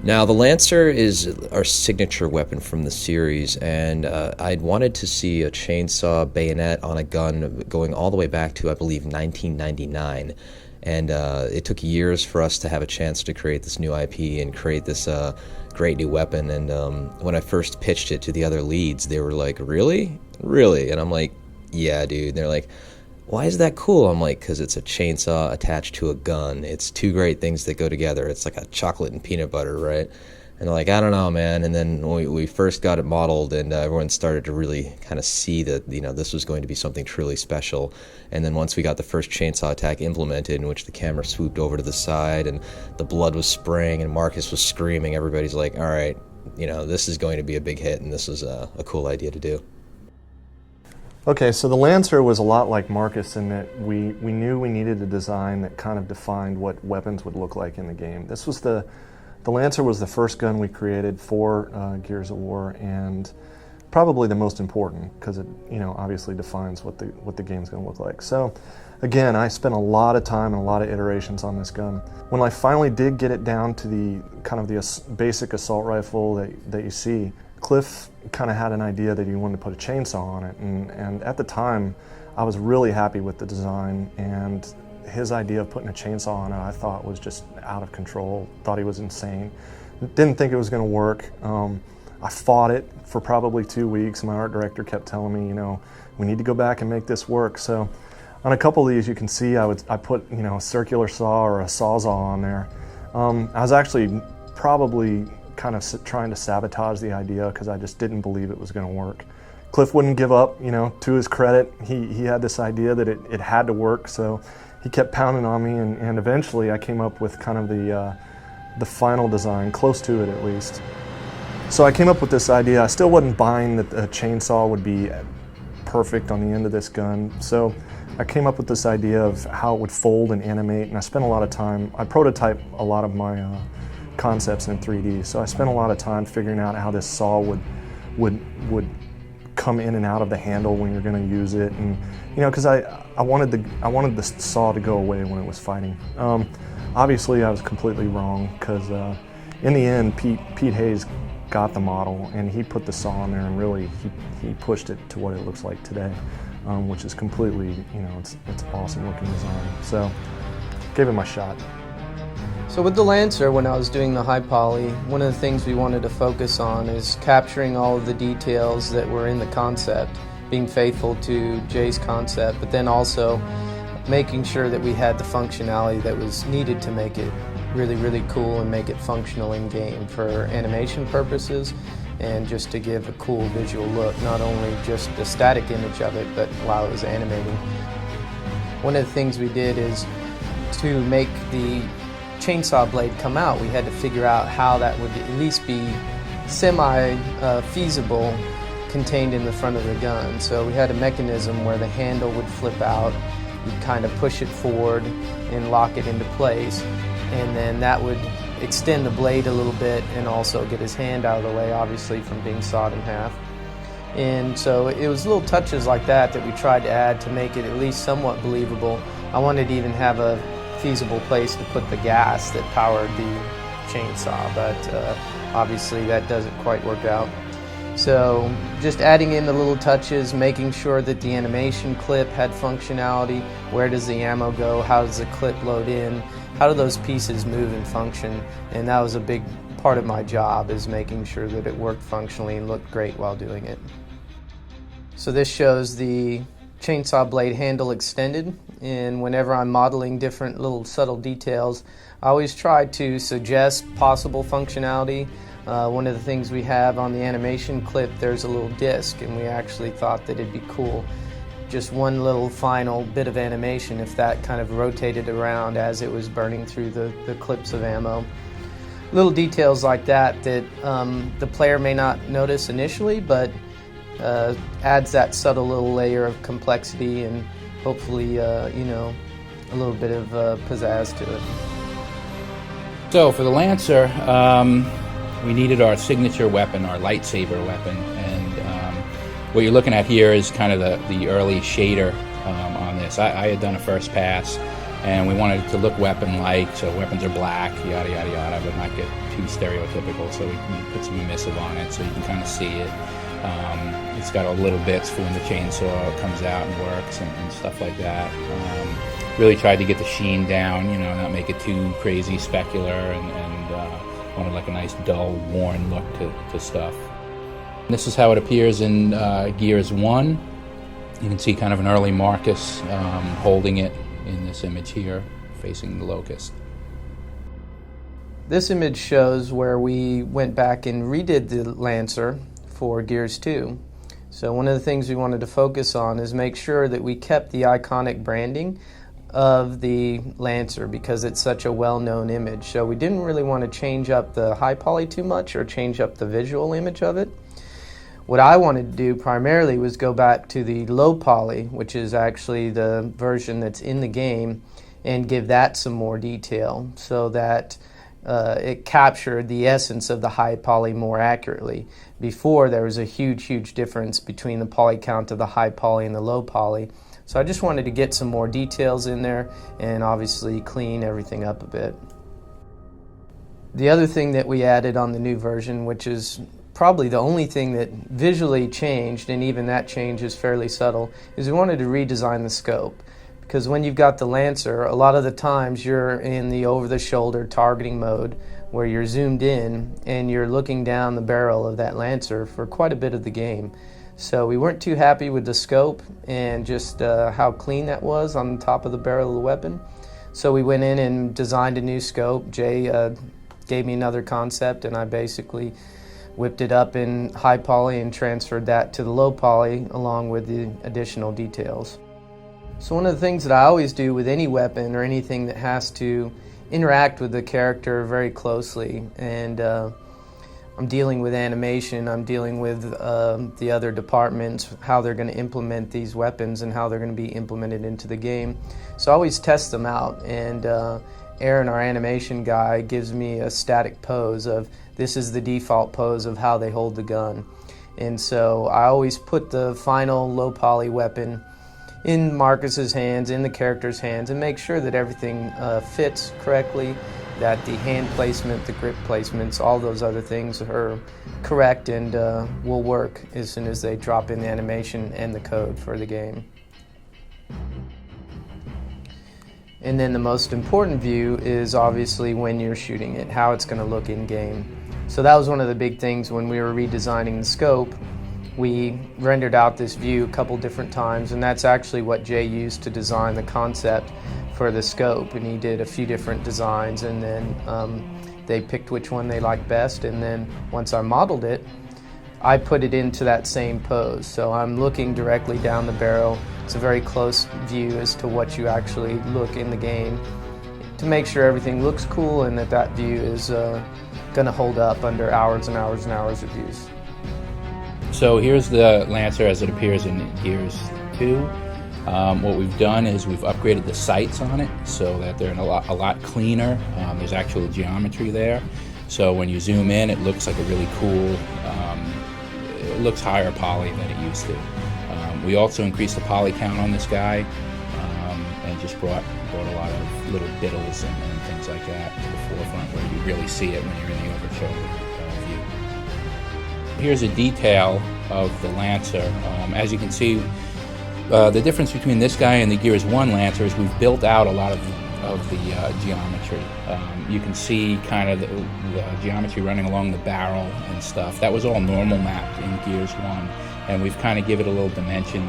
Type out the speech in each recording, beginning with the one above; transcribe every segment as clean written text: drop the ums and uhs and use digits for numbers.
Now, the Lancer is our signature weapon from the series, and I'd wanted to see a chainsaw bayonet on a gun going all the way back to, I believe, 1999. And it took years for us to have a chance to create this new IP and create this great new weapon. And when I first pitched it to the other leads, they were like, really? Really? And I'm like, yeah, dude. And they're like, why is that cool? I'm like, because it's a chainsaw attached to a gun. It's two great things that go together. It's like a chocolate and peanut butter, right? And they're like, I don't know, man. And then we first got it modeled, and everyone started to really kind of see that, this was going to be something truly special. And then once we got the first chainsaw attack implemented, in which the camera swooped over to the side and the blood was spraying and Marcus was screaming, everybody's like, all right, this is going to be a big hit, and this is a cool idea to do. Okay, so the Lancer was a lot like Marcus in that we knew we needed a design that kind of defined what weapons would look like in the game. This was the Lancer was the first gun we created for Gears of War, and probably the most important because it obviously defines what the game's going to look like. So again, I spent a lot of time and a lot of iterations on this gun. When I finally did get it down to the kind of the basic assault rifle that you see, Cliff kind of had an idea that he wanted to put a chainsaw on it, and at the time I was really happy with the design, and his idea of putting a chainsaw on it I thought was just out of control. Thought he was insane. Didn't think it was going to work. I fought it for probably 2 weeks. My art director kept telling me, we need to go back and make this work. So on a couple of these you can see I put a circular saw or a sawzall on there. I was actually probably kind of trying to sabotage the idea because I just didn't believe it was going to work. Cliff wouldn't give up, to his credit. He had this idea that it had to work, so he kept pounding on me, and eventually I came up with kind of the final design, close to it at least. So I came up with this idea. I still wasn't buying that a chainsaw would be perfect on the end of this gun, so I came up with this idea of how it would fold and animate, and I spent a lot of time. I prototyped a lot of my concepts in 3D, so I spent a lot of time figuring out how this saw would come in and out of the handle when you're going to use it, and because I wanted the saw to go away when it was fighting. Obviously, I was completely wrong because in the end, Pete Hayes got the model and he put the saw in there, and really he pushed it to what it looks like today, which is completely it's awesome looking design. So gave it my shot. So with the Lancer, when I was doing the high poly, one of the things we wanted to focus on is capturing all of the details that were in the concept, being faithful to Jay's concept, but then also making sure that we had the functionality that was needed to make it really, really cool and make it functional in game for animation purposes and just to give a cool visual look, not only just the static image of it, but while it was animating. One of the things we did is to make the chainsaw blade come out, we had to figure out how that would at least be semi-feasible contained in the front of the gun. So we had a mechanism where the handle would flip out, you'd kind of push it forward and lock it into place, and then that would extend the blade a little bit and also get his hand out of the way, obviously, from being sawed in half. And so it was little touches like that that we tried to add to make it at least somewhat believable. I wanted to even have a feasible place to put the gas that powered the chainsaw, but obviously that doesn't quite work out. So just adding in the little touches, making sure that the animation clip had functionality. Where does the ammo go? How does the clip load in? How do those pieces move and function? And that was a big part of my job, is making sure that it worked functionally and looked great while doing it. So this shows the chainsaw blade handle extended, and whenever I'm modeling different little subtle details, I always try to suggest possible functionality. One of the things we have on the animation clip, there's a little disc, and we actually thought that it'd be cool, just one little final bit of animation, if that kind of rotated around as it was burning through the clips of ammo. Little details like that that the player may not notice initially, but adds that subtle little layer of complexity and hopefully, a little bit of pizzazz to it. So for the Lancer, we needed our signature weapon, our lightsaber weapon, and what you're looking at here is kind of the early shader on this. I had done a first pass, and we wanted it to look weapon-like, so weapons are black, yada yada yada, but not get too stereotypical. So we put some emissive on it so you can kind of see it. It's got all little bits for when the chainsaw comes out and works and stuff like that. Really tried to get the sheen down, you know, not make it too crazy specular, and wanted like a nice dull, worn look to stuff. And this is how it appears in Gears 1. You can see kind of an early Marcus holding it in this image here, facing the Locust. This image shows where we went back and redid the Lancer for Gears 2. So one of the things we wanted to focus on is make sure that we kept the iconic branding of the Lancer because it's such a well-known image. So we didn't really want to change up the high poly too much or change up the visual image of it. What I wanted to do primarily was go back to the low poly, which is actually the version that's in the game, and give that some more detail so that it captured the essence of the high poly more accurately. Before, there was a huge difference between the poly count of the high poly and the low poly. So I just wanted to get some more details in there and obviously clean everything up a bit. The other thing that we added on the new version, which is probably the only thing that visually changed, and even that change is fairly subtle, is we wanted to redesign the scope. Because when you've got the Lancer, a lot of the times you're in the over-the-shoulder targeting mode where you're zoomed in and you're looking down the barrel of that Lancer for quite a bit of the game. So we weren't too happy with the scope and just how clean that was on the top of the barrel of the weapon. So we went in and designed a new scope. Jay gave me another concept, and I basically whipped it up in high poly and transferred that to the low poly along with the additional details. So one of the things that I always do with any weapon or anything that has to interact with the character very closely, and I'm dealing with animation, I'm dealing with the other departments, how they're going to implement these weapons and how they're going to be implemented into the game. So I always test them out, and Aaron, our animation guy, gives me a static pose of this is the default pose of how they hold the gun. And so I always put the final low poly weapon in Marcus's hands, in the character's hands, and make sure that everything fits correctly, that the hand placement, the grip placements, all those other things are correct and will work as soon as they drop in the animation and the code for the game. And then the most important view is obviously when you're shooting it, how it's going to look in game. So that was one of the big things when we were redesigning the scope. We rendered out this view a couple different times, and that's actually what Jay used to design the concept for the scope. And he did a few different designs, and then they picked which one they liked best. And then once I modeled it, I put it into that same pose. So I'm looking directly down the barrel. It's a very close view as to what you actually look in the game to make sure everything looks cool and that that view is going to hold up under hours and hours and hours of use. So here's the Lancer as it appears in Gears 2. What we've done is we've upgraded the sights on it so that they're a lot cleaner. There's actual geometry there. So when you zoom in, it looks like a really cool, it looks higher poly than it used to. We also increased the poly count on this guy and just brought a lot of little diddles and things like that to the forefront where you really see it when you're in the over-shoulder view. Here's a detail of the Lancer. As you can see, the difference between this guy and the Gears 1 Lancer is we've built out a lot of the geometry. You can see kind of the geometry running along the barrel and stuff. That was all normal mapped in Gears 1, and we've kind of given it a little dimension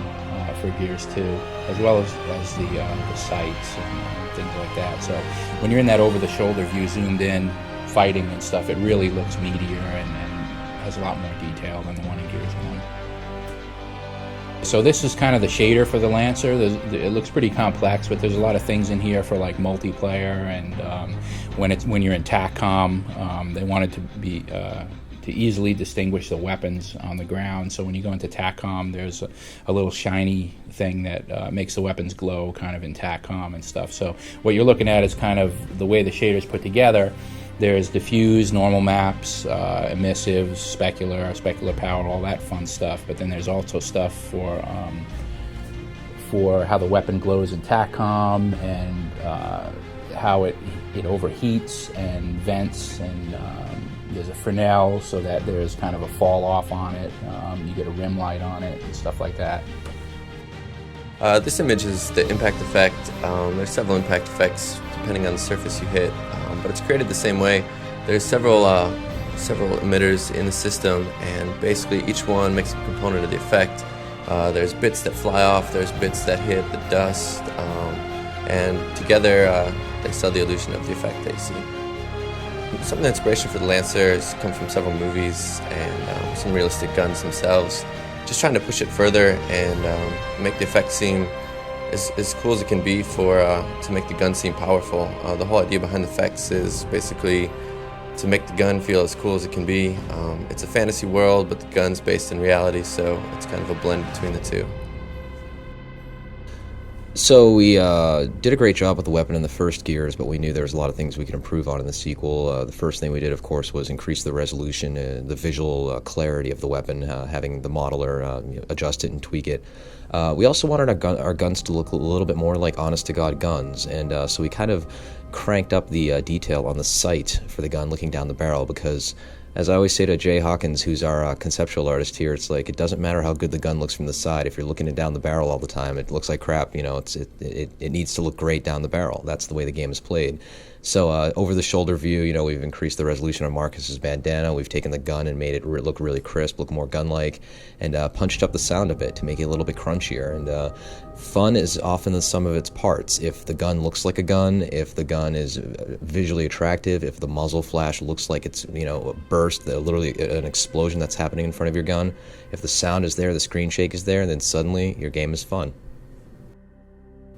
for Gears 2, as well as the sights and things like that. So when you're in that over-the-shoulder view, zoomed in, fighting and stuff, it really looks meatier and has a lot more detail than the one in Gears 1. So this is kind of the shader for the Lancer. It looks pretty complex, but there's a lot of things in here for like multiplayer, and when you're in TACCOM, they wanted to be to easily distinguish the weapons on the ground. So when you go into TACCOM, there's a little shiny thing that makes the weapons glow kind of in TACCOM and stuff. So what you're looking at is kind of the way the shader's put together. There's diffuse, normal maps, emissives, specular power, all that fun stuff. But then there's also stuff for how the weapon glows in TACCOM, and how it overheats and vents, and there's a Fresnel so that there's kind of a fall off on it. You get a rim light on it and stuff like that. This image is the impact effect. There's several impact effects depending on the surface you hit, but it's created the same way. There's several emitters in the system, and basically each one makes a component of the effect. There's bits that fly off, there's bits that hit the dust, and together they sell the illusion of the effect that you see. Some of the inspiration for the Lancer has come from several movies and some realistic guns themselves. Just trying to push it further and make the effect seem as cool as it can be to make the gun seem powerful. The whole idea behind the effects is basically to make the gun feel as cool as it can be. It's a fantasy world, but the gun's based in reality, so it's kind of a blend between the two. So we did a great job with the weapon in the first Gears, but we knew there was a lot of things we could improve on in the sequel. The first thing we did, of course, was increase the resolution, the visual clarity of the weapon, having the modeler adjust it and tweak it. We also wanted our guns to look a little bit more like honest-to-God guns, and so we kind of cranked up the detail on the sight for the gun looking down the barrel, because as I always say to Jay Hawkins, who's our conceptual artist here, it's like, it doesn't matter how good the gun looks from the side. If you're looking it down the barrel all the time, it looks like crap. It needs to look great down the barrel. That's the way the game is played. So over the shoulder view, we've increased the resolution of Marcus's bandana. We've taken the gun and made it look really crisp, look more gun-like, and punched up the sound a bit to make it a little bit crunchier. And fun is often the sum of its parts. If the gun looks like a gun, if the gun is visually attractive, if the muzzle flash looks like it's a burst, literally an explosion that's happening in front of your gun, if the sound is there, the screen shake is there, then suddenly your game is fun.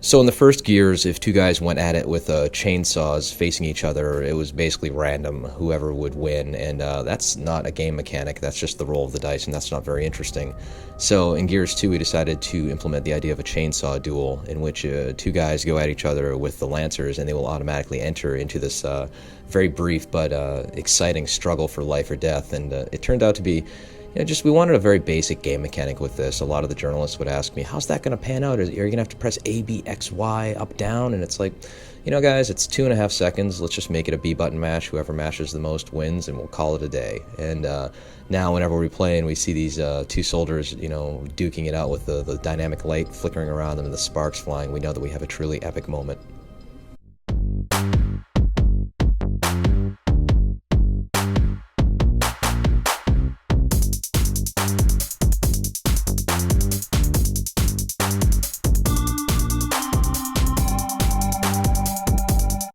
So in the first Gears, if two guys went at it with chainsaws facing each other, it was basically random, whoever would win, and that's not a game mechanic, that's just the roll of the dice, and that's not very interesting. So in Gears 2, we decided to implement the idea of a chainsaw duel, in which two guys go at each other with the Lancers, and they will automatically enter into this very brief but exciting struggle for life or death, and it turned out to be we wanted a very basic game mechanic with this. A lot of the journalists would ask me, how's that going to pan out? Are you going to have to press A, B, X, Y, up, down? And it's like, guys, it's 2.5 seconds. Let's just make it a B button match. Whoever mashes the most wins, and we'll call it a day. And now whenever we play and we see these two soldiers, duking it out with the dynamic light flickering around them and the sparks flying, we know that we have a truly epic moment.